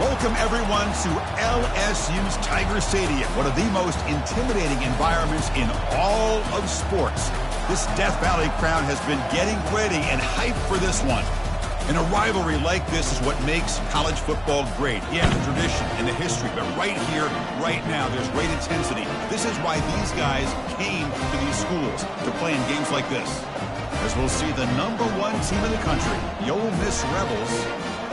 Welcome, everyone, to LSU's Tiger Stadium, one of the most intimidating environments in all of sports. This Death Valley crowd has been getting ready and hyped for this one. And a rivalry like this is what makes college football great. Yeah, the tradition and the history, but right here, right now, there's great intensity. This is why these guys came to these schools to play in games like this. As we'll see the #1 team in the country, the Ole Miss Rebels,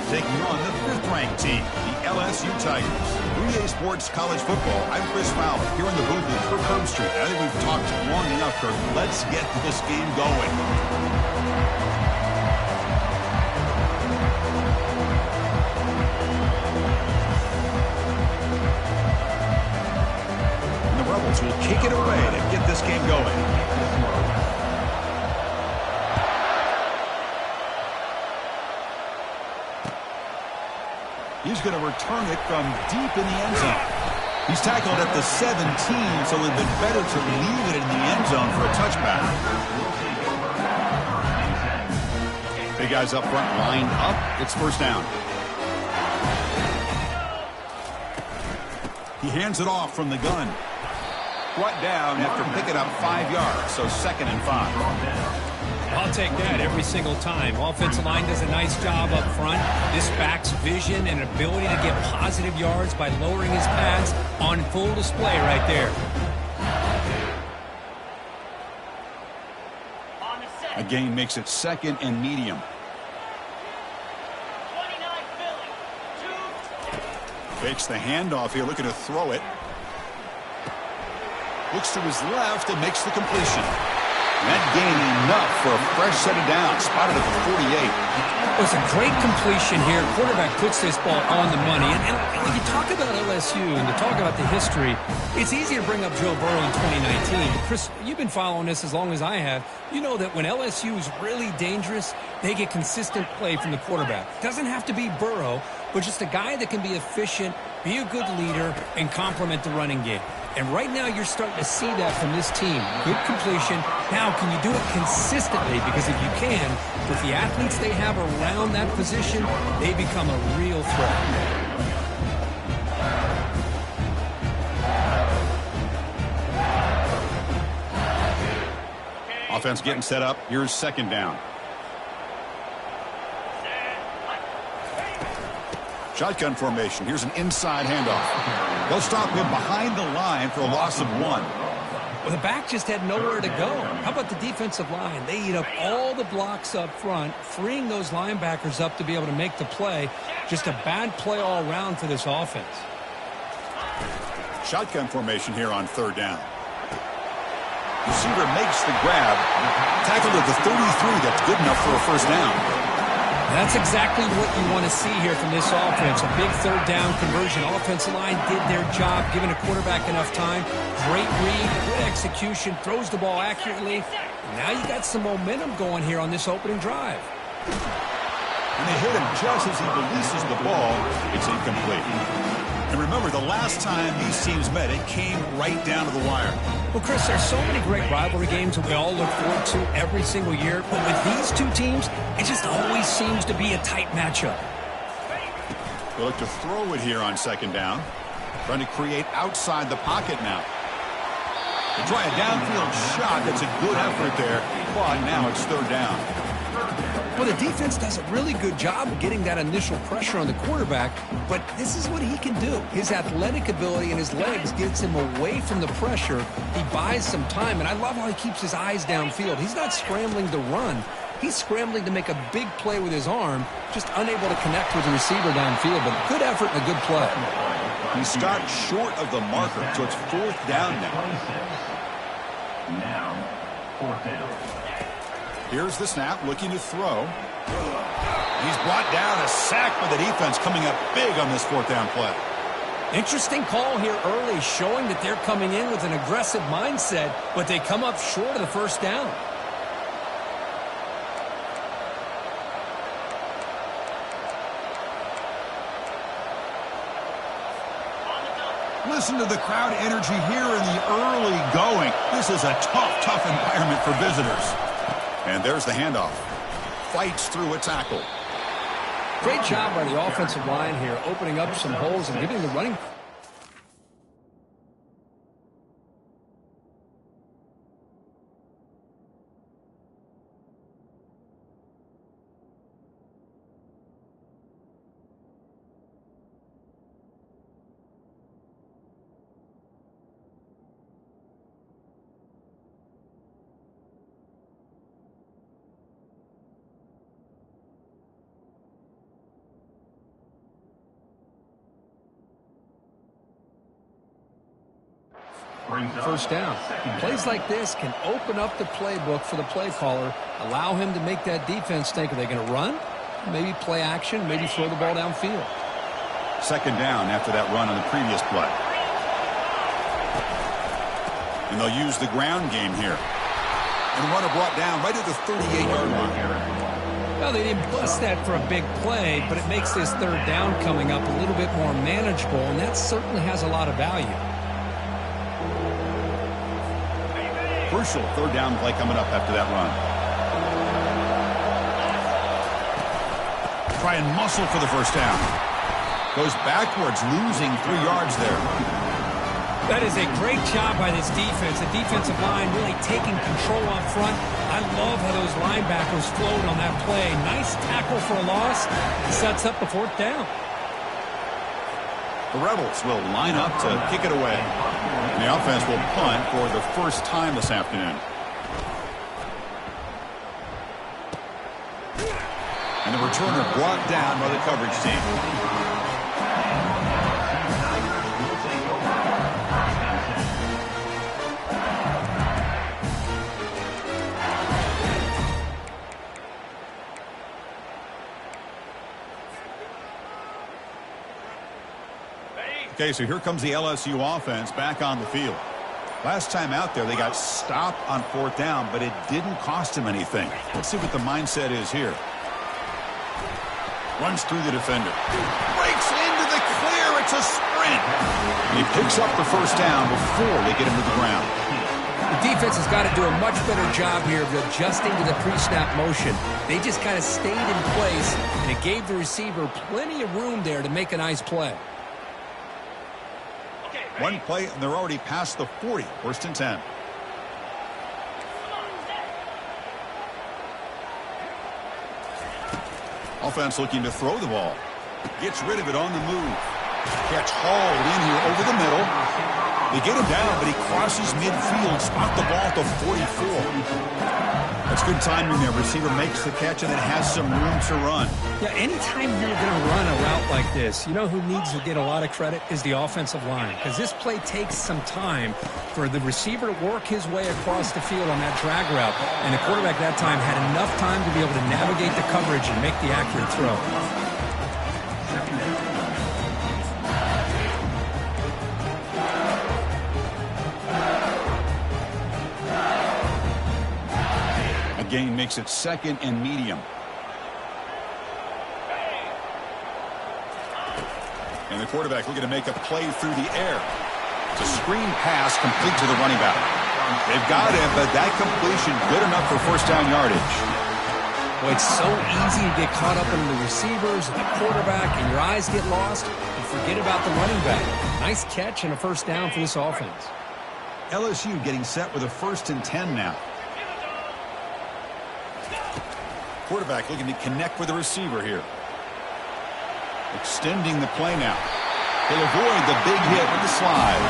taking on the 5th-ranked team, the LSU Tigers. 3A Sports College Football, I'm Chris Fowler, here in the booth with Kirk Herbstreit. I think we've talked long enough, Kirk. Let's get this game going. And the Rebels will kick it away to get this game going. He's going to return it from deep in the end zone. He's tackled at the 17, so it would have been better to leave it in the end zone for a touchback. Big guys up front lined up. It's first down. He hands it off from the gun. Brought down after picking up 5 yards, so 2nd and 5. I'll take that every single time. Offensive line does a nice job up front. This back's vision and ability to get positive yards by lowering his pads on full display right there. A gain makes it 2nd and medium. Fakes the handoff here, looking to throw it. Looks to his left and makes the completion. That gain enough for a fresh set of downs, spotted at the 48. It was a great completion here. Quarterback puts this ball on the money. And when you talk about LSU and you talk about the history, it's easy to bring up Joe Burrow in 2019. Chris, you've been following this as long as I have. You know that when LSU is really dangerous, they get consistent play from the quarterback. Doesn't have to be Burrow, but just a guy that can be efficient, be a good leader, and complement the running game. And right now you're starting to see that from this team. Good completion. Now, can you do it consistently? Because if you can, with the athletes they have around that position, they become a real threat. Offense getting set up. Here's 2nd down. Shotgun formation. Here's an inside handoff. They'll stop him behind the line for a loss of 1. Well, the back just had nowhere to go. How about the defensive line? They eat up all the blocks up front, freeing those linebackers up to be able to make the play. Just a bad play all around for this offense. Shotgun formation here on 3rd down. Receiver makes the grab. Tackled at the 33. That's good enough for a first down. That's exactly what you want to see here from this offense. A big 3rd down conversion. Offensive line did their job, giving a quarterback enough time. Great read, good execution, throws the ball accurately. Now you got some momentum going here on this opening drive. And they hit him just as he releases the ball. It's incomplete. And remember, the last time these teams met, it came right down to the wire. Well, Chris, there's so many great rivalry games that we all look forward to every single year. But with these two teams, it just always seems to be a tight matchup. They look to throw it here on 2nd down. Trying to create outside the pocket now. They try a downfield shot. That's a good effort there. But now it's 3rd down. Well, the defense does a really good job of getting that initial pressure on the quarterback, but this is what he can do. His athletic ability and his legs gets him away from the pressure. He buys some time, and I love how he keeps his eyes downfield. He's not scrambling to run. He's scrambling to make a big play with his arm, just unable to connect with the receiver downfield, but good effort and a good play. He starts short of the marker, so it's 4th down now. Now, 4th down. Here's the snap, looking to throw. He's brought down, a sack by the defense, coming up big on this 4th down play. Interesting call here early, showing that they're coming in with an aggressive mindset, but they come up short of the first down. Listen to the crowd energy here in the early going. This is a tough environment for visitors. And there's the handoff. Fights through a tackle. Great job by the offensive line here, opening up some holes and giving the running. First down. Plays like this can open up the playbook for the play caller, allow him to make that defense think, are they going to run? Maybe play action, maybe throw the ball downfield. Second down after that run on the previous play. And they'll use the ground game here. And the runner brought down right at the 38-yard line. Well, they didn't bust that for a big play, but it makes this third down coming up a little bit more manageable, and that certainly has a lot of value. Crucial third down play coming up after that run. Try and muscle for the first down. Goes backwards, losing 3 yards there. That is a great job by this defense. The defensive line really taking control up front. I love how those linebackers flowed on that play. Nice tackle for a loss. Sets up the fourth down. The Rebels will line up to kick it away. And the offense will punt for the first time this afternoon. And the returner brought down by the coverage team. Okay, so here comes the LSU offense back on the field. Last time out there, they got stopped on fourth down, but it didn't cost them anything. Let's see what the mindset is here. Runs through the defender. Breaks into the clear. It's a sprint. And he picks up the first down before they get him to the ground. The defense has got to do a much better job here of adjusting to the pre-snap motion. They just kind of stayed in place, and it gave the receiver plenty of room there to make a nice play. One play, and they're already past the 40. First and 10. Offense looking to throw the ball. Gets rid of it on the move. Catch hauled in here over the middle. They get him down, but he crosses midfield. Spot the ball at the 44. That's good timing there. Receiver makes the catch and it has some room to run. Yeah, anytime you're going to run a route like this, you know who needs to get a lot of credit is the offensive line. Because this play takes some time for the receiver to work his way across the field on that drag route. And the quarterback that time had enough time to be able to navigate the coverage and make the accurate throw. Gain makes it second and medium. And the quarterback looking to make a play through the air. It's a screen pass complete to the running back. They've got it, but that completion good enough for first down yardage. Well, it's so easy to get caught up in the receivers and the quarterback, and your eyes get lost. You forget about the running back. Nice catch and a first down for this offense. LSU getting set with a first and 10 now. Quarterback looking to connect with the receiver here. Extending the play now. He'll avoid the big hit with the slide.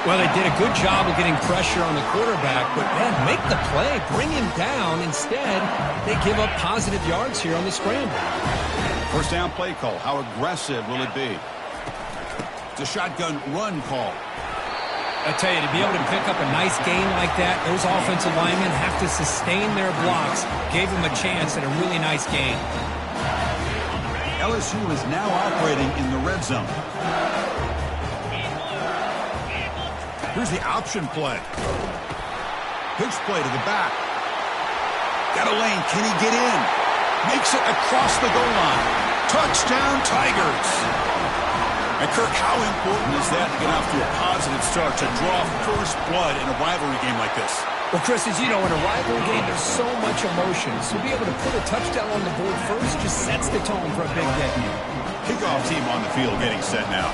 Well, they did a good job of getting pressure on the quarterback, but, man, make the play. Bring him down. Instead, they give up positive yards here on the scramble. First down play call. How aggressive will it be? It's a shotgun run call. I tell you, to be able to pick up a nice gain like that, those offensive linemen have to sustain their blocks. Gave them a chance at a really nice gain. LSU is now operating in the red zone. Here's the option play. Pitch play to the back. Got a lane. Can he get in? Makes it across the goal line. Touchdown, Tigers. And Kirk, how important is that to get off to a positive start, to draw first blood in a rivalry game like this? Well, Chris, as you know, in a rivalry game, there's so much emotion. So to be able to put a touchdown on the board first just sets the tone for a big game. Kickoff team on the field getting set now.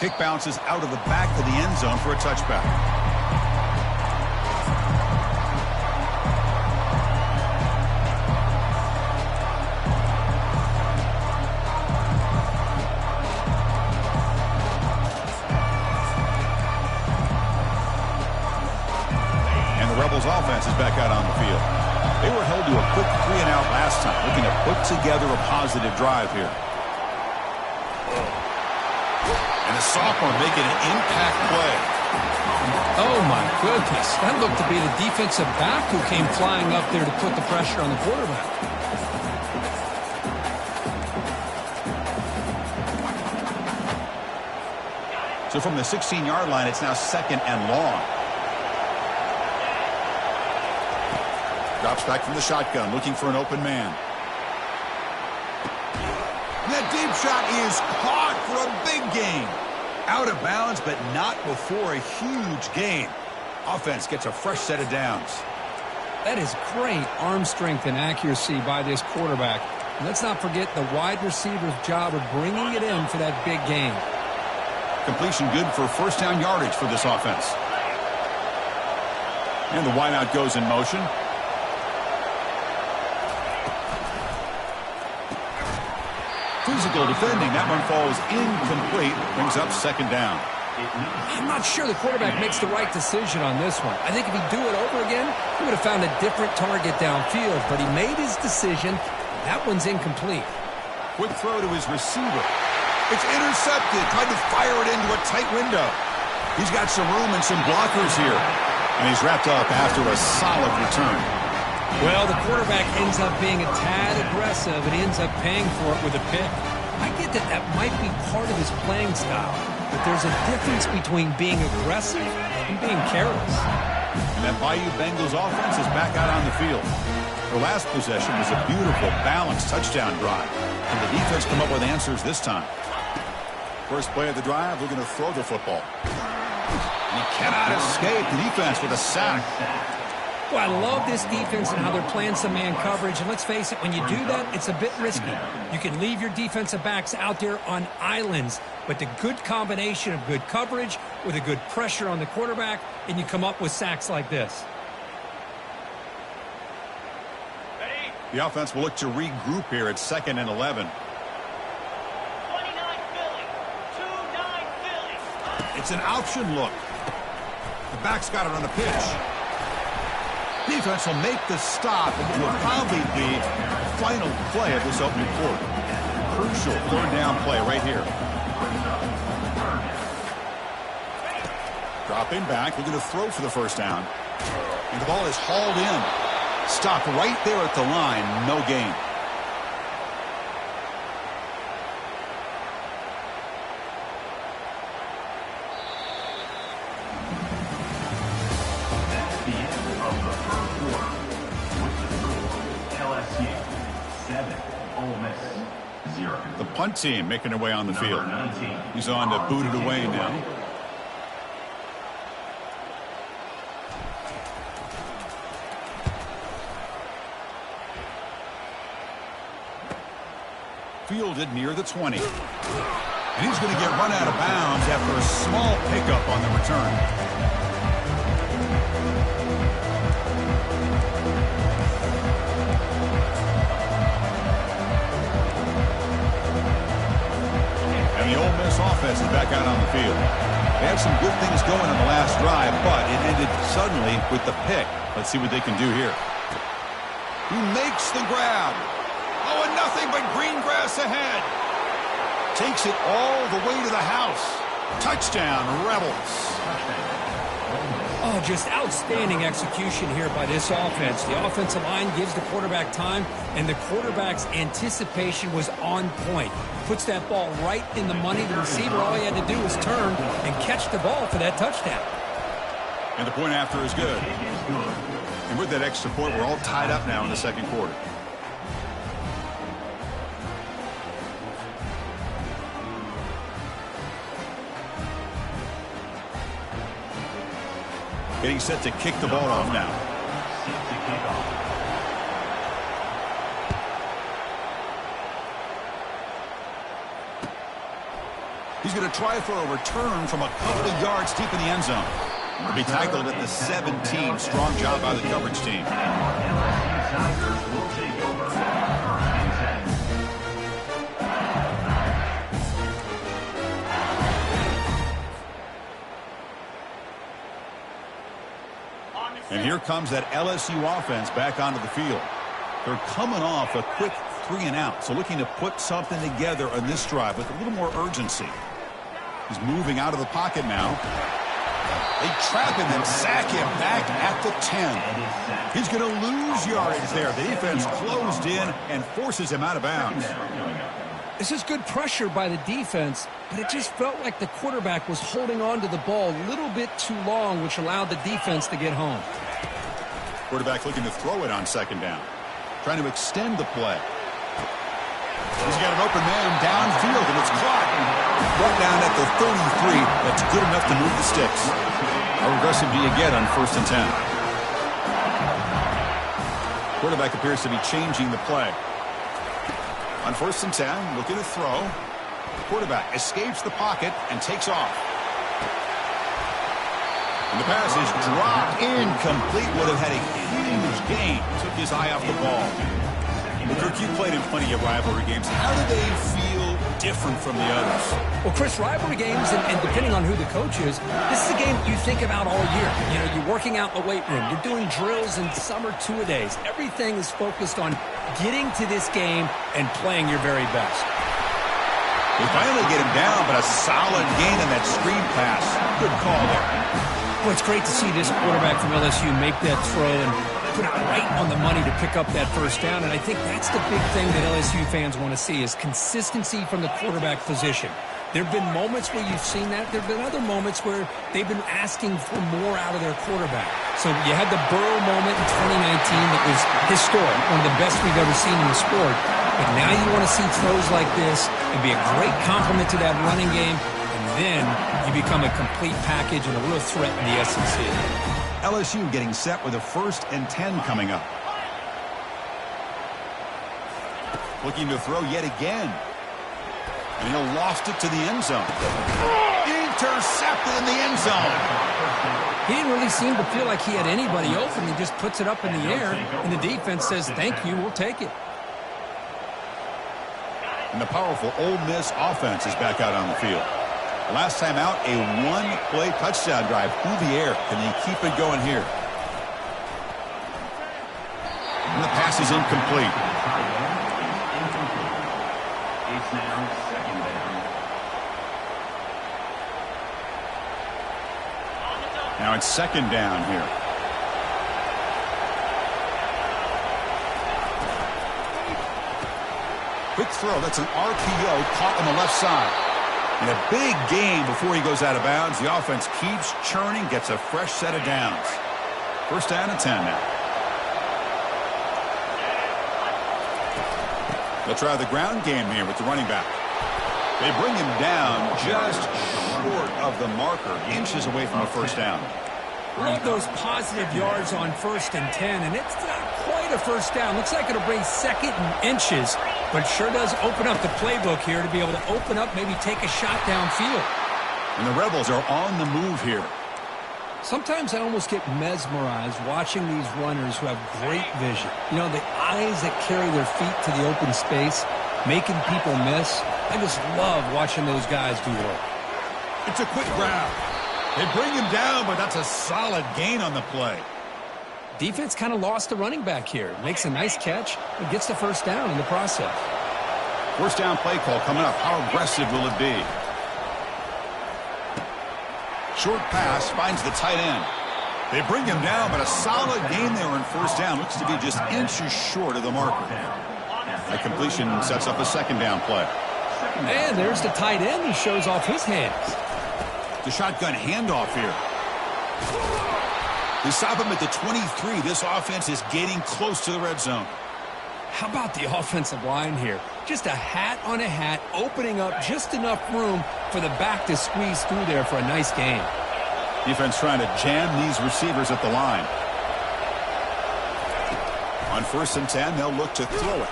Kick bounces out of the back of the end zone for a touchback. And the Rebels offense is back out on the field. They were held to a quick 3-and-out last time, looking to put together a positive drive here. And the sophomore making an impact play. Oh, my goodness. That looked to be the defensive back who came flying up there to put the pressure on the quarterback. So from the 16-yard line, it's now 2nd and long. Drops back from the shotgun, looking for an open man. That deep shot is caught for a big gain. Out of bounds, but not before a huge gain. Offense gets a fresh set of downs. That is great arm strength and accuracy by this quarterback. And let's not forget the wide receiver's job of bringing it in for that big gain. Completion good for first down yardage for this offense. And the wideout goes in motion. Physical defending. That one falls incomplete. Brings up 2nd down. I'm not sure the quarterback makes the right decision on this one. I think if he'd do it over again, he would have found a different target downfield. But he made his decision. That one's incomplete. Quick throw to his receiver. It's intercepted. Tried to fire it into a tight window. He's got some room and some blockers here. And he's wrapped up after a solid return. Well, the quarterback ends up being a tad aggressive and ends up paying for it with a pick. I get that that might be part of his playing style, but there's a difference between being aggressive and being careless. And that Bayou Bengals offense is back out on the field. Their last possession was a beautiful, balanced touchdown drive. And the defense come up with answers this time. First play of the drive, we're going to throw the football. And he cannot escape the defense with a sack. Well, I love this defense and how they're playing some man coverage. And let's face it, when you do that, it's a bit risky. You can leave your defensive backs out there on islands. But the good combination of good coverage with a good pressure on the quarterback, and you come up with sacks like this. The offense will look to regroup here at 2nd and 11. 29 Philly. 2-9 Philly. It's an option look. The back's got it on the pitch. Defense will make the stop, and it will probably be the final play of this opening quarter. Crucial 3rd down play right here. Dropping back, we're going to throw for the first down. And the ball is hauled in. Stopped right there at the line, no gain. The punt team making their way on the field. He's on to boot it away now. Fielded near the 20. And he's going to get run out of bounds after a small pickup on the return. And the Ole Miss offense is back out on the field. They had some good things going on the last drive, but it ended suddenly with the pick. Let's see what they can do here. He makes the grab. Oh, and nothing but green grass ahead. Takes it all the way to the house. Touchdown, Rebels. Oh, just outstanding execution here by this offense. The offensive line gives the quarterback time, and the quarterback's anticipation was on point. Puts that ball right in the money. The receiver, all he had to do was turn and catch the ball for that touchdown. And the point after is good. And with that extra point, we're all tied up now in the second quarter. Getting set to kick the ball off now. He's going to try for a return from a couple of yards deep in the end zone. He'll be tackled at the 17. Strong job by the coverage team. And here comes that LSU offense back onto the field. They're coming off a quick 3-and-out, so looking to put something together on this drive with a little more urgency. He's moving out of the pocket now. They trap him and sack him back at the 10. He's going to lose yardage there. The defense closed in and forces him out of bounds. This is good pressure by the defense, but it just felt like the quarterback was holding on to the ball a little bit too long, which allowed the defense to get home. Quarterback looking to throw it on second down. Trying to extend the play. He's got an open man downfield, and it's caught. Brought down at the 33. That's good enough to move the sticks. How aggressive do you get on 1st and 10? Quarterback appears to be changing the play. On 1st and 10, looking to throw. Quarterback escapes the pocket and takes off. And the pass is dropped incomplete. Would have had a huge gain. Took his eye off the ball. Well, Kirk, you played in plenty of rivalry games. How do they feel different from the others? Well, Chris, rivalry games, and depending on who the coach is, this is a game you think about all year. You know, you're working out in the weight room. You're doing drills and summer two-a-days. Everything is focused on getting to this game and playing your very best. They finally get him down, but a solid gain on that screen pass. Good call there. Well, it's great to see this quarterback from LSU make that throw and put it right on the money to pick up that first down. And I think that's the big thing that LSU fans want to see is consistency from the quarterback position. There have been moments where you've seen that. There have been other moments where they've been asking for more out of their quarterback. So you had the Burrow moment in 2019 that was historic, one of the best we've ever seen in the sport. But now you want to see throws like this and be a great complement to that running game. And then you become a complete package and a real threat in the SEC. LSU getting set with a 1st and 10 coming up. Looking to throw yet again. And he'll lost it to the end zone. Intercepted in the end zone. He didn't really seem to feel like he had anybody open. He just puts it up in the air, and the defense says, thank you, we'll take it. And the powerful Ole Miss offense is back out on the field. Last time out, a one-play touchdown drive through the air. Can they keep it going here? And the pass is incomplete. It's now 2nd down. Now it's 2nd down here. Quick throw. That's an RPO caught on the left side. And a big gain before he goes out of bounds. The offense keeps churning, gets a fresh set of downs. 1st down and 10 now. They'll try the ground game here with the running back. They bring him down just short of the marker, inches away from a 1st down. Love those positive yards on 1st and 10, and it's not quite a 1st down. Looks like it'll bring 2nd and inches, but sure does open up the playbook here to be able to open up, maybe take a shot downfield. And the Rebels are on the move here. Sometimes I almost get mesmerized watching these runners who have great vision. You know, the eyes that carry their feet to the open space, making people miss. I just love watching those guys do work. It's a quick grab. They bring him down, but that's a solid gain on the play. Defense kind of lost the running back here. Makes a nice catch, but gets the 1st down in the process. 1st down play call coming up. How aggressive will it be? Short pass finds the tight end. They bring him down, but a solid gain there in 1st down. Looks to be just inches short of the marker. That completion sets up a 2nd down play. And there's the tight end who shows off his hands. The shotgun handoff here. They stop him at the 23. This offense is getting close to the red zone. How about the offensive line here? Just a hat on a hat, opening up just enough room for the back to squeeze through there for a nice gain. Defense trying to jam these receivers at the line. On 1st and 10, they'll look to throw it.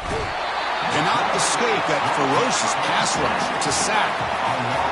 Cannot escape that ferocious pass rush. It's a sack.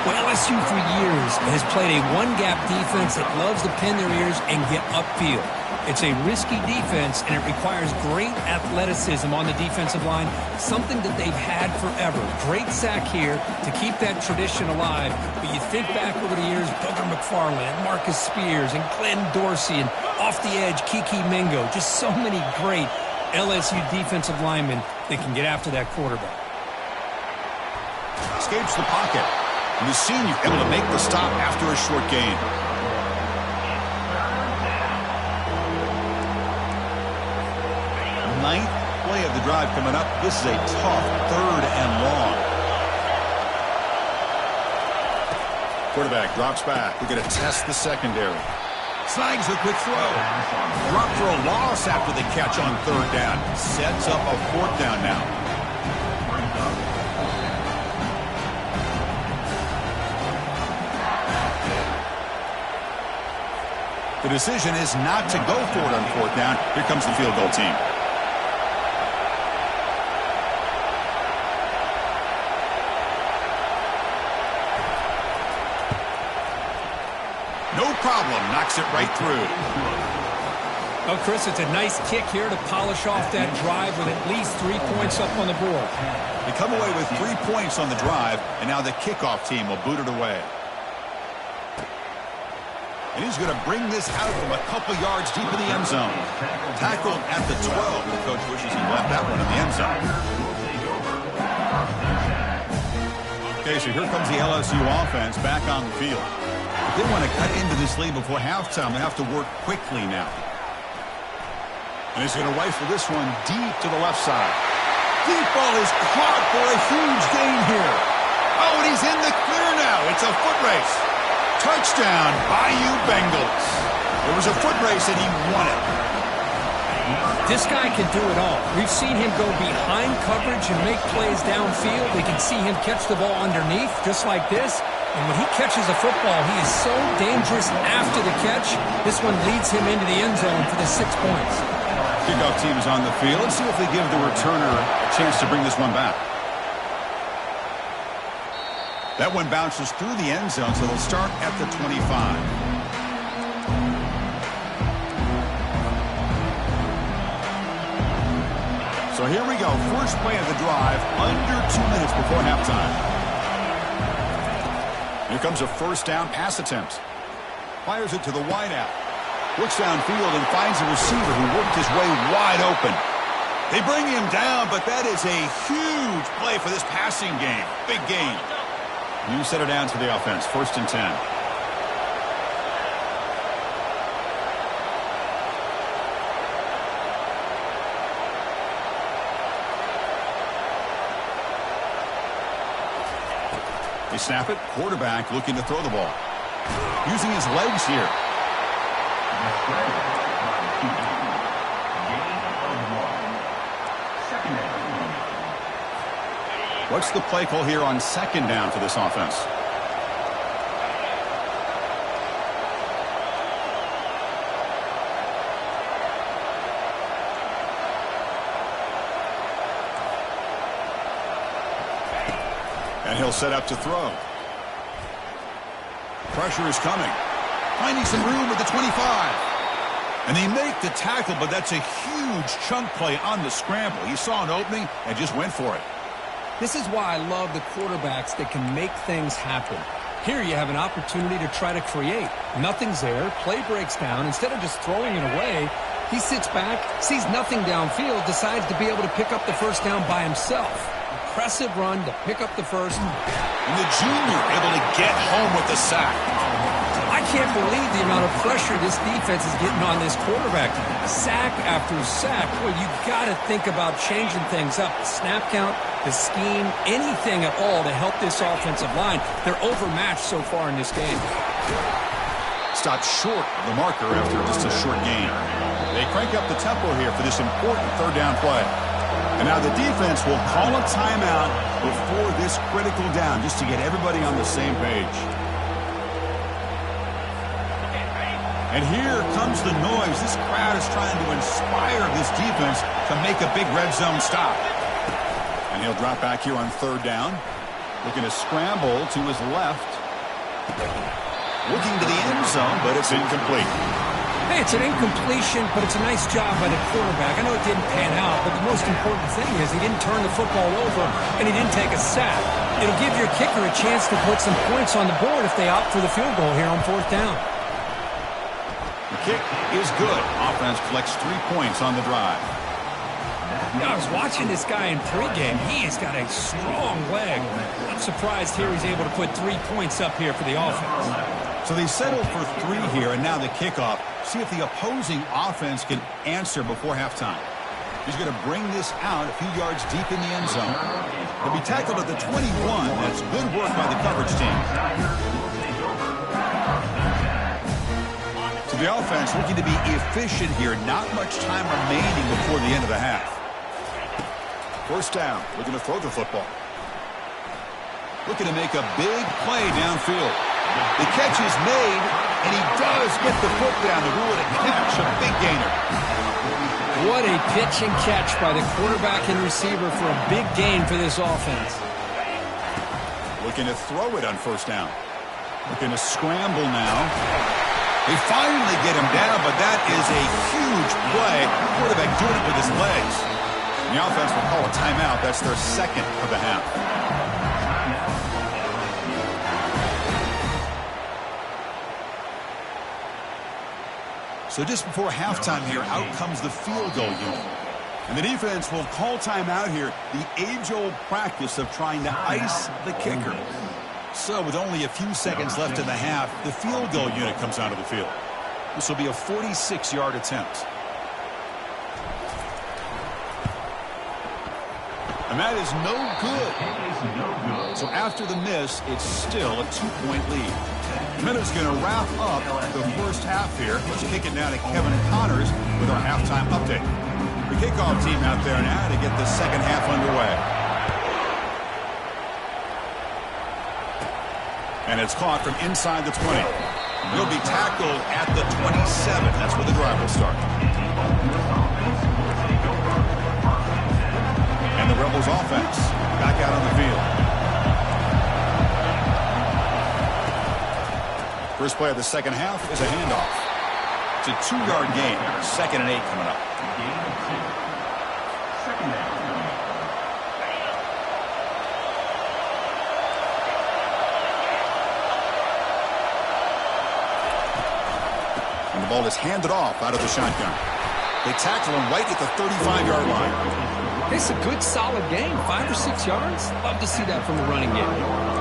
Well, LSU for years has played a one-gap defense that loves to pin their ears and get upfield. It's a risky defense, and it requires great athleticism on the defensive line, something that they've had forever. Great sack here to keep that tradition alive. But you think back over the years, Booger McFarland, Marcus Spears, and Glenn Dorsey, and off the edge, Kiki Mingo. Just so many great LSU defensive linemen that can get after that quarterback. Escapes the pocket. And the senior able to make the stop after a short gain. Ninth play of the drive coming up. This is a tough 3rd and long. Quarterback drops back. We're going to test the secondary. Snags a quick throw. Drop for a loss after the catch on 3rd down. Sets up a 4th down now. The decision is not to go for it on 4th down. Here comes the field goal team. No problem. Knocks it right through. Oh, Chris, it's a nice kick here to polish off that drive with at least 3 points up on the board. They come away with 3 points on the drive, and now the kickoff team will boot it away. And he's going to bring this out from a couple yards deep in the end zone. Tackled at the 12. The coach wishes he left that one in the end zone. Okay, so here comes the LSU offense back on the field. If they want to cut into this lead before halftime, they have to work quickly now. And he's going to rifle this one deep to the left side. Deep ball is caught for a huge gain here. Oh, and he's in the clear now. It's a foot race. Touchdown, Bayou Bengals. It was a foot race and he won it. This guy can do it all. We've seen him go behind coverage and make plays downfield. We can see him catch the ball underneath just like this. And when he catches a football, he is so dangerous after the catch. This one leads him into the end zone for the 6 points. Kickoff team is on the field. Let's see if they give the returner a chance to bring this one back. That one bounces through the end zone, so they'll start at the 25. So here we go. First play of the drive, under 2 minutes before halftime. Here comes a 1st down pass attempt. Fires it to the wideout. Looks downfield and finds a receiver who worked his way wide open. They bring him down, but that is a huge play for this passing game. Big gain. You set it down to the offense. 1st and 10. They snap it. Quarterback looking to throw the ball. Using his legs here. What's the play call here on 2nd down for this offense? And he'll set up to throw. Pressure is coming. Finding some room at the 25. And they make the tackle, but that's a huge chunk play on the scramble. He saw an opening and just went for it. This is why I love the quarterbacks that can make things happen. Here you have an opportunity to try to create. Nothing's there. Play breaks down. Instead of just throwing it away, he sits back, sees nothing downfield, decides to be able to pick up the 1st down by himself. Impressive run to pick up the 1st. And the junior able to get home with the sack. I can't believe the amount of pressure this defense is getting on this quarterback. Sack after sack. Well, you got to think about changing things up. The snap count, the scheme, anything at all to help this offensive line. They're overmatched so far in this game. Stopped short of the marker after just a short gain. They crank up the tempo here for this important 3rd down play. And now the defense will call a timeout before this critical down just to get everybody on the same page. And here comes the noise. This crowd is trying to inspire this defense to make a big red zone stop. And he'll drop back here on 3rd down. Looking to scramble to his left. Looking to the end zone, but it's incomplete. Hey, it's an incompletion, but it's a nice job by the quarterback. I know it didn't pan out, but the most important thing is he didn't turn the football over and he didn't take a sack. It'll give your kicker a chance to put some points on the board if they opt for the field goal here on 4th down. The kick is good. Offense collects 3 points on the drive. I was watching this guy in pregame. He has got a strong leg. I'm surprised here he's able to put 3 points up here for the offense. So they settle for 3 here, and now the kickoff. See if the opposing offense can answer before halftime. He's going to bring this out a few yards deep in the end zone. He'll be tackled at the 21. That's good work by the coverage team. So the offense looking to be efficient here. Not much time remaining before the end of the half. 1st down. Looking to throw the football. Looking to make a big play downfield. The catch is made, and he does get the foot down to rule it a catch, a big gainer. What a pitch and catch by the quarterback and receiver for a big gain for this offense. Looking to throw it on 1st down. Looking to scramble now. They finally get him down, but that is a huge play. Quarterback doing it with his legs. And the offense will call a timeout. That's their 2nd of the half. So just before halftime here, out comes the field goal unit. And the defense will call timeout here, the age-old practice of trying to ice the kicker. So with only a few seconds left in the half, the field goal unit comes onto the field. This will be a 46-yard attempt. And that is no good. So after the miss, it's still a 2-point lead. Minutes going to wrap up the 1st half here. Let's kick it down to Kevin Connors with our halftime update. The kickoff team out there now to get the 2nd half underway. And it's caught from inside the 20. He'll be tackled at the 27. That's where the drive will start. And the Rebels offense back out on the field. First play of the 2nd half is a handoff. It's a 2-yard gain. 2nd and 8 coming up. And the ball is handed off out of the shotgun. They tackle him right at the 35-yard line. It's a good, solid game. 5 or 6 yards. Love to see that from the running game.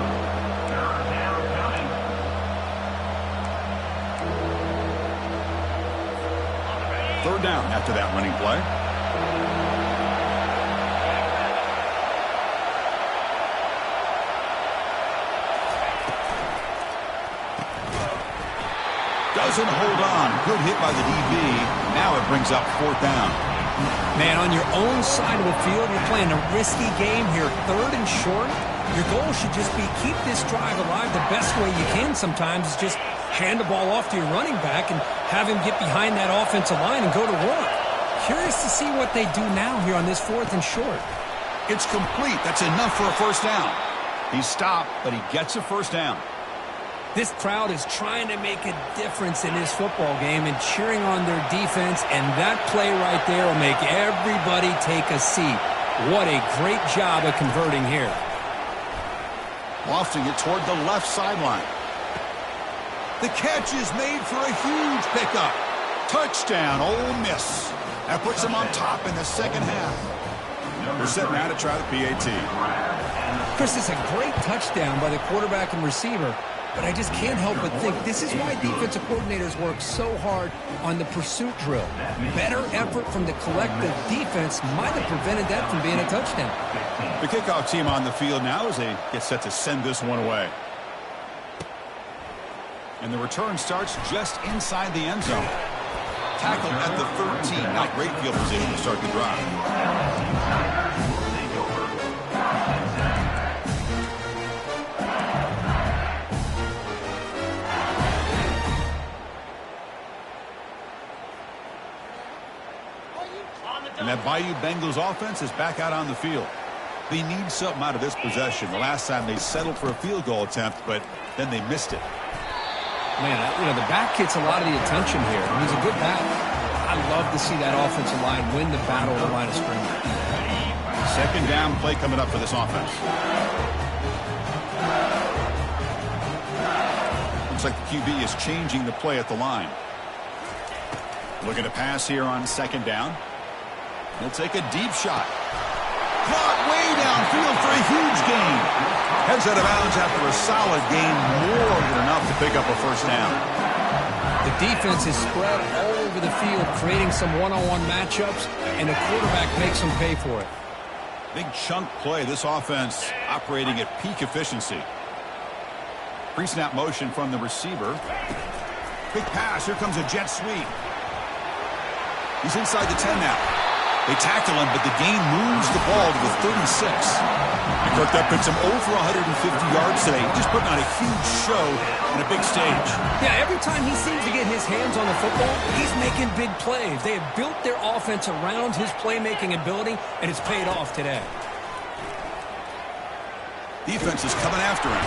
3rd down after that running play. Doesn't hold on. Good hit by the DB. Now it brings up 4th down. Man, on your own side of the field, you're playing a risky game here. 3rd and short. Your goal should just be keep this drive alive the best way you can sometimes is just hand the ball off to your running back and have him get behind that offensive line and go to work. Curious to see what they do now here on this 4th and short. It's complete. That's enough for a 1st down. He stopped, but he gets a 1st down. This crowd is trying to make a difference in this football game and cheering on their defense, and that play right there will make everybody take a seat. What a great job of converting here. Lofting it toward the left sideline. The catch is made for a huge pickup. Touchdown, Ole Miss. That puts them on top in the 2nd half. They're set now to try the PAT. Chris, it's a great touchdown by the quarterback and receiver, but I just can't help but think this is why defensive coordinators work so hard on the pursuit drill. Better effort from the collective defense might have prevented that from being a touchdown. The kickoff team on the field now as they get set to send this one away. And the return starts just inside the end zone. Tackled at the 13. Not great field position to start the drive. And that Bayou Bengals offense is back out on the field. They need something out of this possession. The last time they settled for a field goal attempt, but then they missed it. Man, the back gets a lot of the attention here. He's a good back. I love to see that offensive line win the battle at the line of scrimmage. Second down play coming up for this offense. Looks like the QB is changing the play at the line. Looking to pass here on second down. He'll take a deep shot. Caught way downfield for a huge gain. Heads out of bounds after a solid gain, more than enough to pick up a first down. The defense is spread all over the field, creating some one-on-one matchups, and the quarterback makes them pay for it. Big chunk play. This offense operating at peak efficiency. Pre-snap motion from the receiver. Big pass. Here comes a jet sweep. He's inside the 10 now. They tackle him, but the gain moves the ball to the 36. And Kirk, that puts him over 150 yards today. Just putting on a huge show on a big stage. Yeah, every time he seems to get his hands on the football, he's making big plays. They have built their offense around his playmaking ability, and it's paid off today. Defense is coming after him.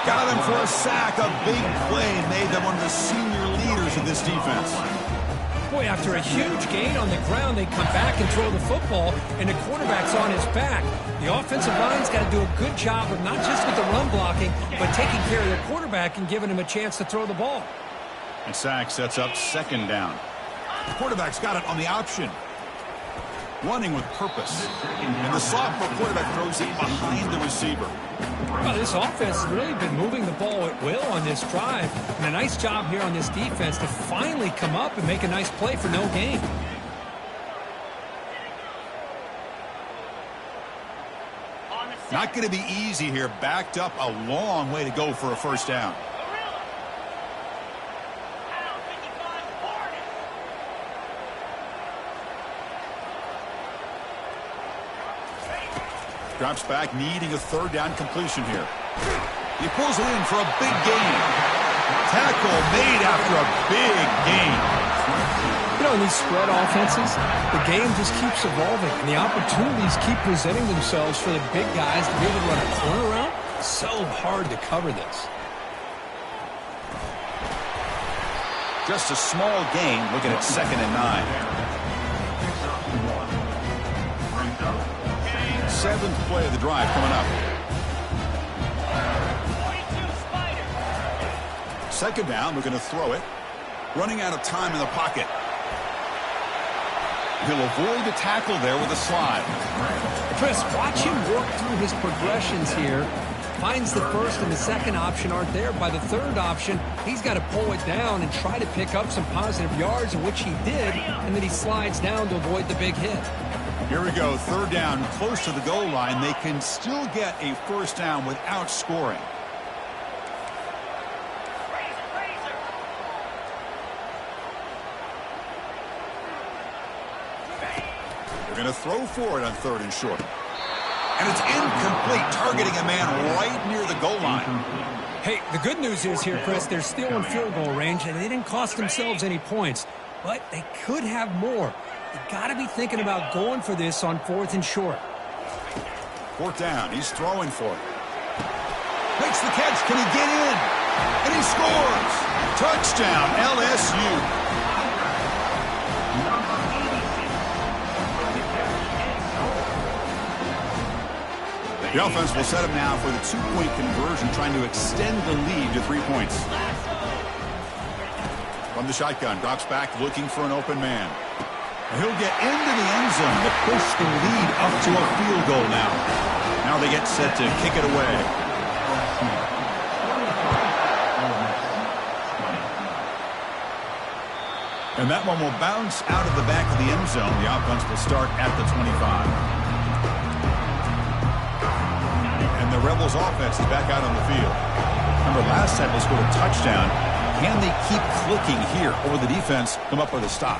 Got him for a sack. A big play made them one of the senior leaders of this defense. Boy, after a huge gain on the ground, they come back and throw the football, and the quarterback's on his back. The offensive line's got to do a good job of not just with the run blocking, but taking care of the quarterback and giving him a chance to throw the ball. And sack sets up second down. The quarterback's got it on the option. Running with purpose. And the sophomore quarterback throws it behind the receiver. Well, this offense has really been moving the ball at will on this drive. And a nice job here on this defense to finally come up and make a nice play for no gain. Not going to be easy here. Backed up a long way to go for a first down. Drops back, needing a third down completion here. He pulls it in for a big gain. Tackle made after a big gain. You know, in these spread offenses, the game just keeps evolving, and the opportunities keep presenting themselves for the big guys to be able to run a corner route. So hard to cover this. Just a small gain, looking at 2nd and 9. 7th play of the drive coming up. 2nd down, looking to throw it. Running out of time in the pocket. He'll avoid the tackle there with a slide. Chris, watch him work through his progressions here. Finds the first and the second option aren't there. By the third option, he's got to pull it down and try to pick up some positive yards, which he did, and then he slides down to avoid the big hit. Here we go, 3rd down, close to the goal line. They can still get a first down without scoring. They're going to throw for it on 3rd and short. And it's incomplete, targeting a man right near the goal line. Hey, the good news is here, Chris, they're still in field goal range, and they didn't cost themselves any points. But they could have more. You got to be thinking about going for this on 4th and short. 4th down. He's throwing for it. Makes the catch. Can he get in? And he scores. Touchdown, LSU. The offense will set him now for the 2-point conversion, trying to extend the lead to 3 points. From the shotgun, drops back, looking for an open man. He'll get into the end zone to push the lead up to a field goal now. Now they get set to kick it away. And that one will bounce out of the back of the end zone. The offense will start at the 25. And the Rebels offense is back out on the field. Remember, last time they scored a touchdown. Can they keep clicking here, or the defense come up with a stop?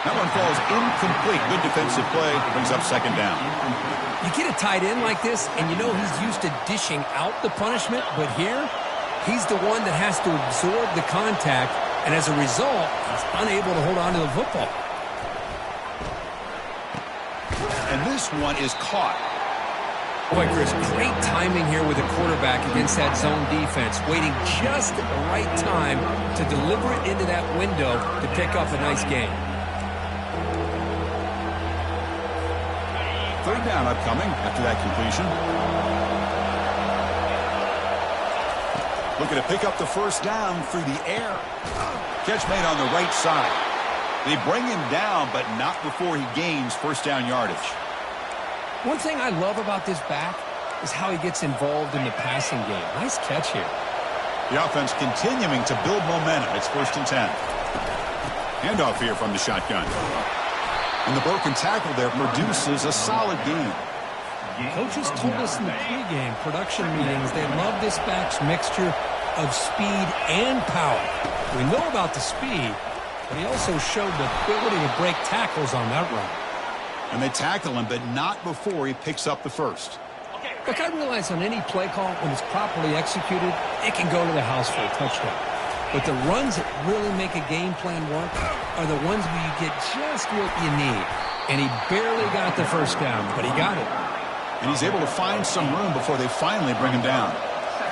That one falls incomplete. Good defensive play. Brings up 2nd down. You get a tight end like this, and you know he's used to dishing out the punishment, but here, he's the one that has to absorb the contact, and as a result, he's unable to hold on to the football. and this one is caught. Boy, Chris, great timing here with the quarterback against that zone defense, waiting just at the right time to deliver it into that window to pick up a nice gain. Third down upcoming after that completion. Looking to pick up the first down through the air. Catch made on the right side. They bring him down, but not before he gains first down yardage. One thing I love about this back is how he gets involved in the passing game. Nice catch here. The offense continuing to build momentum. It's 1st and 10. Handoff here from the shotgun. And the broken tackle there produces a solid gain. Coaches told us in the pregame production meetings they love this back's mixture of speed and power. We know about the speed, but he also showed the ability to break tackles on that run. And they tackle him, but not before he picks up the first. Look, I realize on any play call, when it's properly executed, it can go to the house for a touchdown. But the runs that really make a game plan work are the ones where you get just what you need. And he barely got the first down, but he got it. And he's able to find some room before they finally bring him down.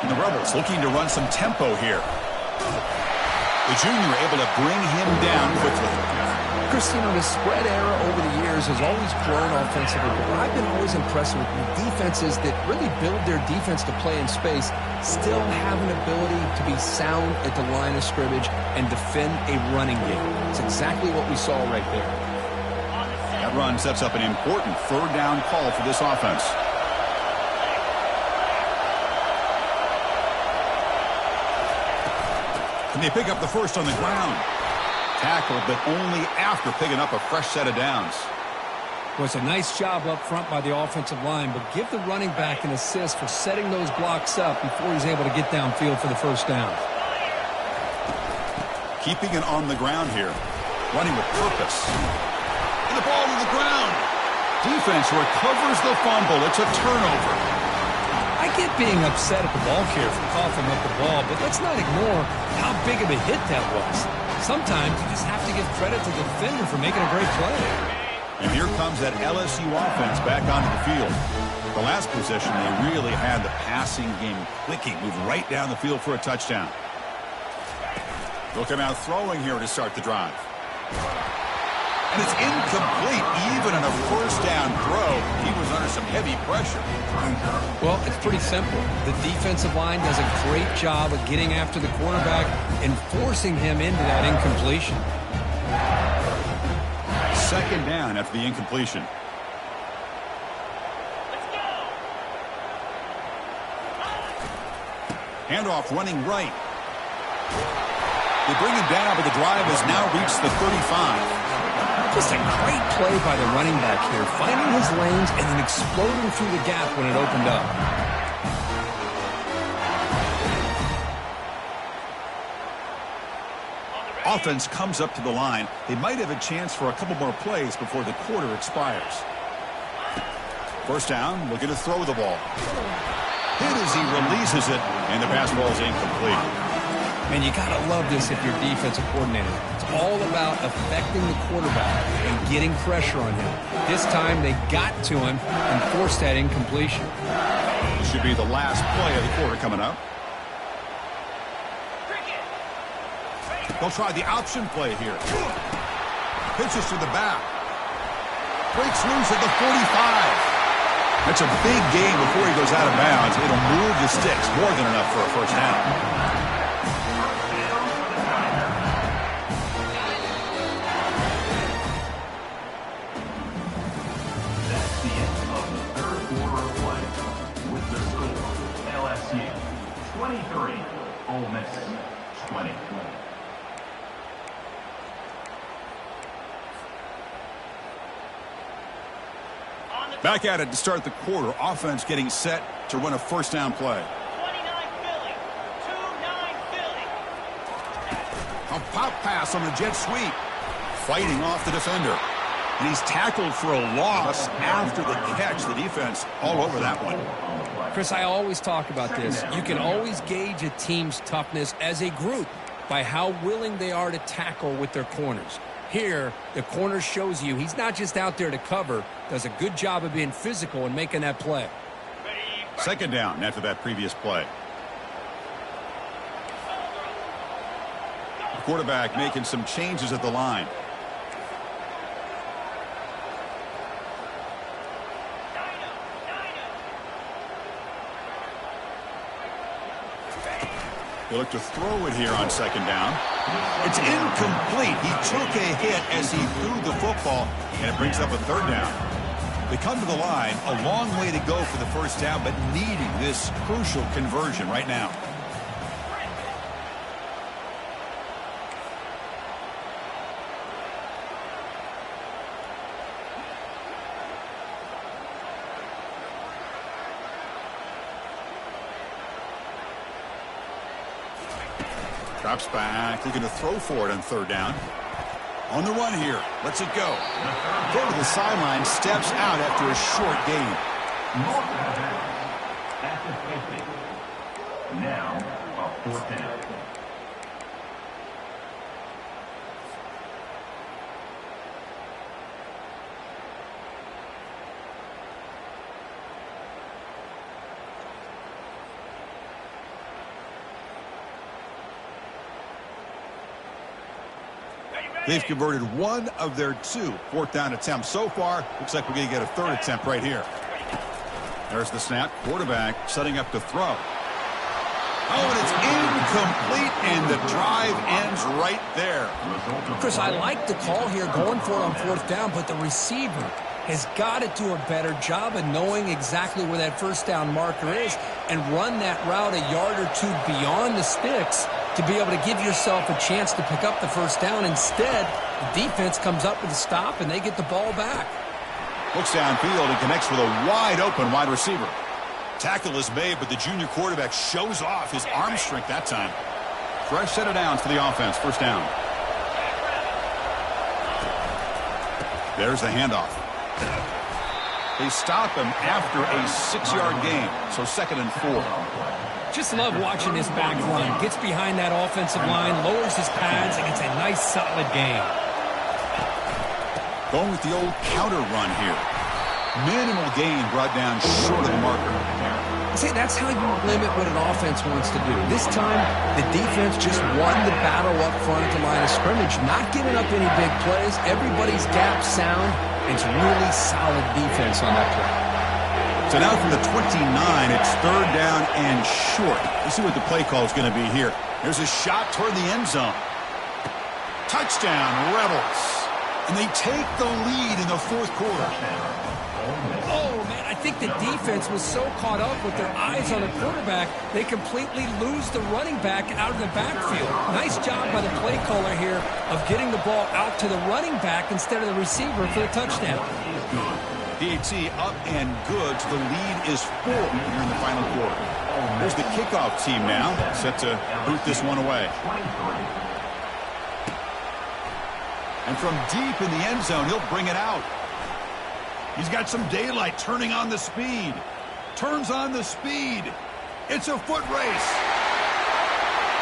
And the Rebels looking to run some tempo here. The junior able to bring him down quickly. Chris, you know, the spread era over the years has always grown offensively, but I've been always impressed with defenses that really build their defense to play in space, still have an ability to be sound at the line of scrimmage and defend a running game. It's exactly what we saw right there. That run sets up an important third down call for this offense. And they pick up the first on the ground. Tackled, but only after picking up a fresh set of downs. Well, it's a nice job up front by the offensive line, but give the running back an assist for setting those blocks up before he's able to get downfield for the first down. Keeping it on the ground here. Running with purpose. And the ball to the ground. Defense recovers the fumble. It's a turnover. I get being upset at the ball carrier for coughing up the ball, but let's not ignore how big of a hit that was. Sometimes you just have to give credit to the defender for making a great play. And here comes that LSU offense back onto the field. The last possession, they really had the passing game clicking, moved right down the field for a touchdown. Looking out throwing here to start the drive. And it's incomplete. Even on a first down throw, he was under some heavy pressure. Well, it's pretty simple. The defensive line does a great job of getting after the quarterback and forcing him into that incompletion. Second down after the incompletion. Handoff running right. They bring him down, but the drive has now reached the 35. Just a great play by the running back here, finding his lanes and then exploding through the gap when it opened up. Offense comes up to the line. They might have a chance for a couple more plays before the quarter expires. First down, looking to throw the ball. Hit as he releases it, and the pass ball is incomplete. Man, you got to love this if you're defensive coordinator. It's all about affecting the quarterback and getting pressure on him. This time they got to him and forced that incompletion. This should be the last play of the quarter coming up. They'll try the option play here. Pitches to the back. Breaks loose at the 45. That's a big gain before he goes out of bounds. It'll move the sticks. More than enough for a first down. LSU 23, Ole Miss 20. Back at it to start the quarter. Offense getting set to run a first down play. 29 Philly. 2-9 Philly. A pop pass on the jet sweep. Fighting off the defender. And he's tackled for a loss after the catch. The defense all over that one. Chris, I always talk about this. You can always gauge a team's toughness as a group by how willing they are to tackle with their corners. Here, the corner shows you he's not just out there to cover, does a good job of being physical and making that play. Second down after that previous play. The quarterback making some changes at the line. They look to throw it here on second down. It's incomplete. He took a hit as he threw the football, and it brings up a third down. They come to the line, a long way to go for the first down, but needing this crucial conversion right now. Drops back, looking to throw for it on third down. On the run here, lets it go. Go to the sideline, steps out after a short gain. Now, a fourth down. They've converted one of their two fourth down attempts so far. Looks like we're going to get a third attempt right here. There's the snap. Quarterback setting up to throw. Oh, and it's incomplete, and the drive ends right there. Chris, I like the call here going for it on fourth down, but the receiver has got to do a better job of knowing exactly where that first down marker is and run that route a yard or two beyond the sticks to be able to give yourself a chance to pick up the first down. Instead, the defense comes up with a stop, and they get the ball back. Looks downfield and connects with a wide-open wide receiver. Tackle is made, but the junior quarterback shows off his arm strength that time. Fresh set of downs for the offense. First down. There's the handoff. They stop him after a 6-yard gain, so 2nd and 4. Just love watching this back run. Gets behind that offensive line, lowers his pads, and gets a nice, solid gain. Going with the old counter run here. Minimal gain brought down short of the marker. See, that's how you limit what an offense wants to do. This time, the defense just won the battle up front at the line of scrimmage, not giving up any big plays. Everybody's gap sound. It's really solid defense on that play. So now from the 29, it's third down and short. Let's see what the play call is going to be here. There's a shot toward the end zone. Touchdown, Rebels. And they take the lead in the fourth quarter. Oh, man, I think the defense was so caught up with their eyes on the quarterback, they completely lose the running back out of the backfield. Nice job by the play caller here of getting the ball out to the running back instead of the receiver for the touchdown. DAT up and good. So the lead is 4 here in the final quarter. There's the kickoff team now, set to boot this one away. And from deep in the end zone, he'll bring it out. He's got some daylight, turning on the speed. Turns on the speed. It's a foot race.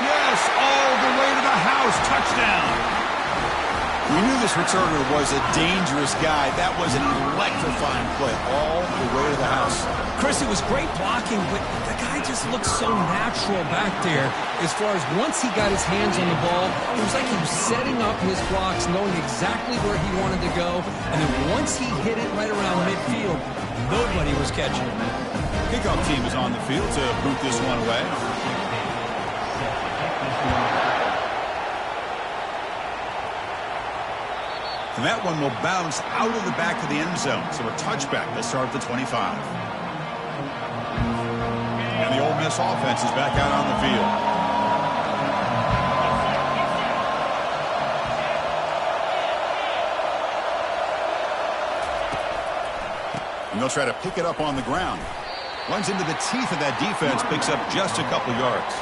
Yes, all the way to the house. Touchdown. We knew this returner was a dangerous guy. That was an electrifying play all the way to the house. Chris, it was great blocking, but the guy just looked so natural back there as far as once he got his hands on the ball, it was like he was setting up his blocks, knowing exactly where he wanted to go, and then once he hit it right around midfield, nobody was catching it. Kickoff team is on the field to boot this one away. And that one will bounce out of the back of the end zone. So a touchback. They'll start at the 25. And the Ole Miss offense is back out on the field. And they'll try to pick it up on the ground. Runs into the teeth of that defense, picks up just a couple yards.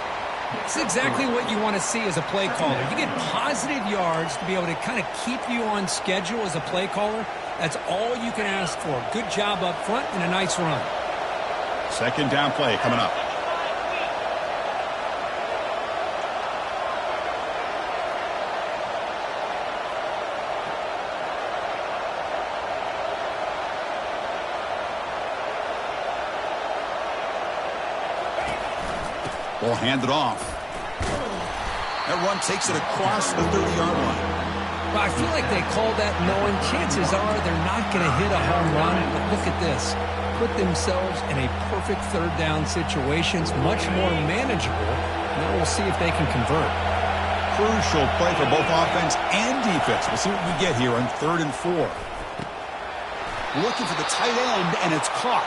It's exactly what you want to see as a play caller. You get positive yards to be able to kind of keep you on schedule as a play caller. That's all you can ask for. Good job up front and a nice run. Second down play coming up. Will hand it off. That run takes it across the 30-yard line. Well, I feel like they called that knowing chances are they're not going to hit a home run. But look at this. Put themselves in a perfect third down situations, much more manageable. Now we'll see if they can convert. Crucial play for both offense and defense. We'll see what we get here on 3rd and 4. Looking for the tight end, and it's caught.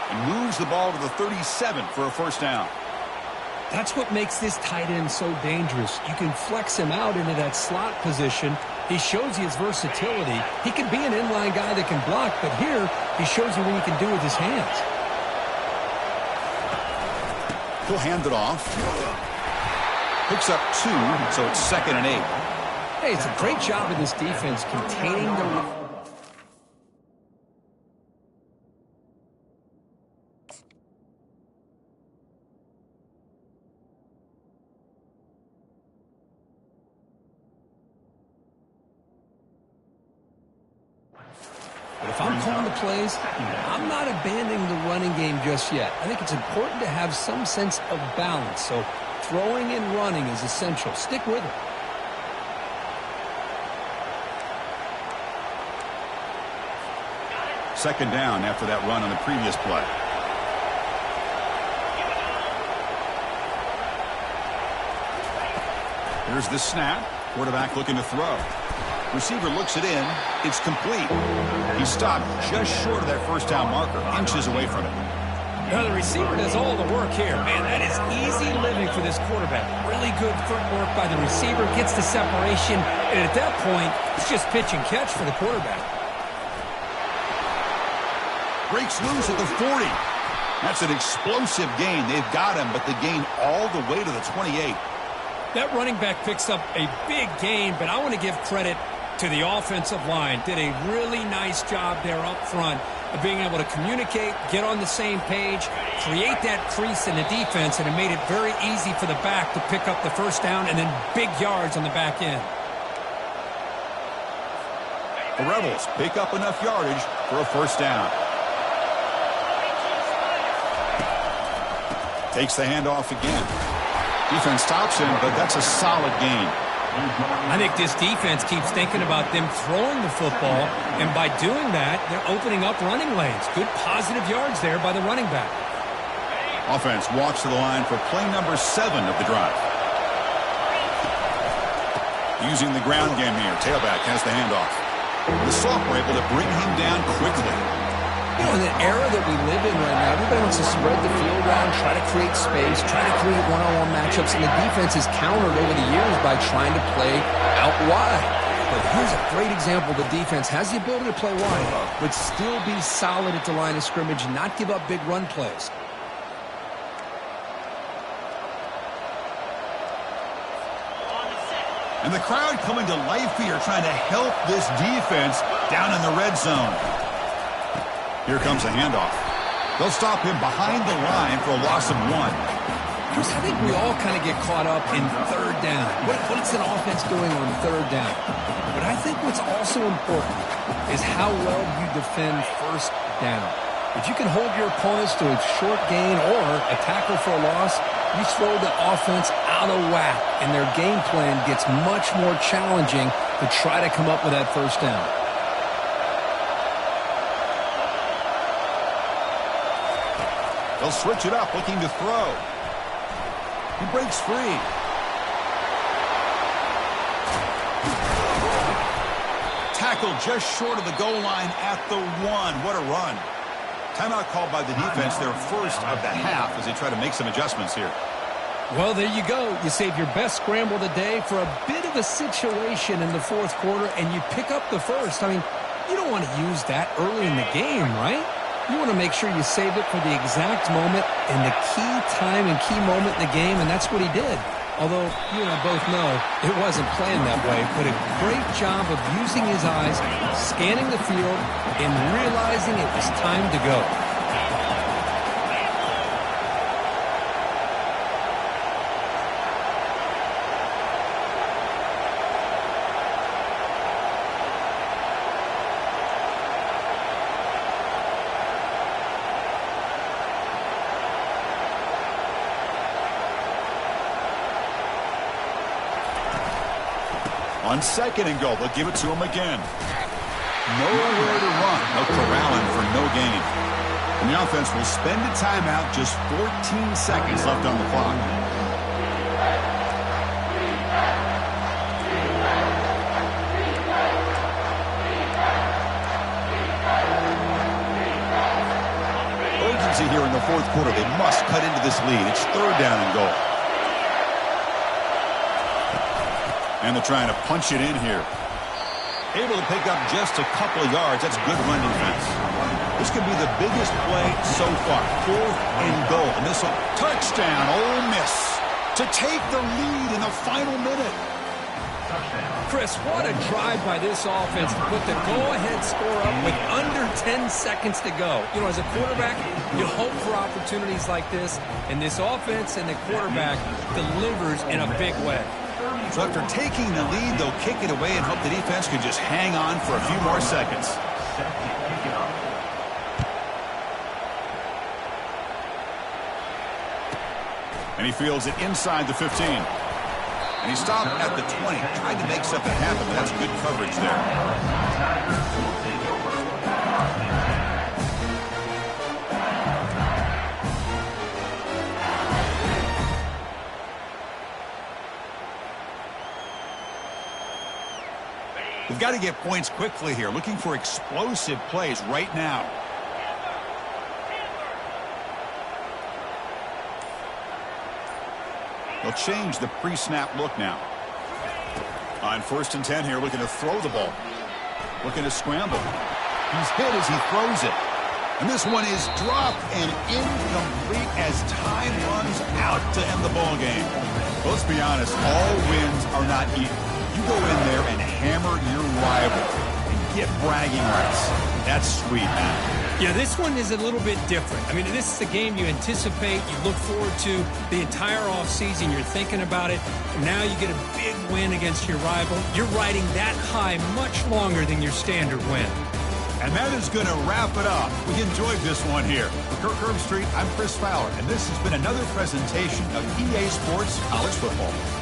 And moves the ball to the 37 for a first down. That's what makes this tight end so dangerous. You can flex him out into that slot position. He shows you his versatility. He can be an inline guy that can block, but here he shows you what he can do with his hands. He'll hand it off. Picks up 2, so it's 2nd and 8. Hey, it's a great job of this defense containing the... But if I'm calling the plays, I'm not abandoning the running game just yet. I think it's important to have some sense of balance. So throwing and running is essential. Stick with it. Second down after that run on the previous play. Here's the snap. Quarterback looking to throw. Receiver looks it in. It's complete. He stopped just short of that first down marker, inches away from it. Now the receiver does all the work here. Man, that is easy living for this quarterback. Really good footwork by the receiver. Gets the separation. And at that point, it's just pitch and catch for the quarterback. Breaks loose at the 40. That's an explosive gain. They've got him, but the gain all the way to the 28. That running back picks up a big gain, but I want to give credit to the offensive line. Did a really nice job there up front of being able to communicate, get on the same page, create that crease in the defense, and it made it very easy for the back to pick up the first down and then big yards on the back end. The Rebels pick up enough yardage for a first down. Takes the handoff again. Defense stops him, but that's a solid gain. I think this defense keeps thinking about them throwing the football, and by doing that, they're opening up running lanes. Good positive yards there by the running back. Offense walks to the line for play number 7 of the drive. Using the ground game here, tailback has the handoff. The sophomore able to bring him down quickly. You know, in the era that we live in right now, everybody wants to spread the field around, try to create space, try to create one-on-one matchups, and the defense has countered over the years by trying to play out wide. But here's a great example. The defense has the ability to play wide, but still be solid at the line of scrimmage, not give up big run plays. And the crowd coming to life here, trying to help this defense down in the red zone. Here comes a handoff. They'll stop him behind the line for a loss of 1. I think we all kind of get caught up in third down. What's an offense doing on third down? But I think what's also important is how well you defend first down. If you can hold your opponents to a short gain or a tackle for a loss, you throw the offense out of whack, and their game plan gets much more challenging to try to come up with that first down. They'll switch it up, looking to throw. He breaks free. Tackled just short of the goal line at the 1. What a run. Timeout called by the defense, their first of the half, as they try to make some adjustments here. Well, there you go. You save your best scramble of the day for a bit of a situation in the fourth quarter, and you pick up the first. I mean, you don't want to use that early in the game, right? You want to make sure you save it for the exact moment and the key time and key moment in the game, and that's what he did. Although, you and I both know it wasn't planned that way, but a great job of using his eyes, scanning the field, and realizing it was time to go. On 2nd and goal, they'll give it to him again. Nowhere to run. They'll corral him for no gain. And the offense will spend a timeout, just 14 seconds left on the clock. Urgency here in the 4th quarter. They must cut into this lead. It's 3rd down and goal. And they're trying to punch it in here. Able to pick up just a couple of yards. That's good run defense. This could be the biggest play so far. 4th and goal. And this one, touchdown, Ole Miss, to take the lead in the final minute. Chris, what a drive by this offense to put the go-ahead score up with under 10 seconds to go. You know, as a quarterback, you hope for opportunities like this, and this offense and the quarterback delivers in a big way. So after taking the lead, they'll kick it away and hope the defense could just hang on for a few more seconds. And he fields it inside the 15. And he stopped at the 20. Tried to make something happen, but that's good coverage there. We've got to get points quickly here. Looking for explosive plays right now. They'll change the pre-snap look now. On 1st and 10 here, looking to throw the ball. Looking to scramble. He's hit as he throws it. And this one is dropped and incomplete as time runs out to end the ball game. Well, let's be honest, all wins are not equal. You go in there and hammer your rival and get bragging rights. That's sweet, man. Yeah, this one is a little bit different. I mean, this is a game you anticipate, you look forward to the entire offseason. You're thinking about it. Now you get a big win against your rival. You're riding that high much longer than your standard win. And that is going to wrap it up. We enjoyed this one here. For Kirk Herbstreit, I'm Chris Fowler, and this has been another presentation of EA Sports College Football.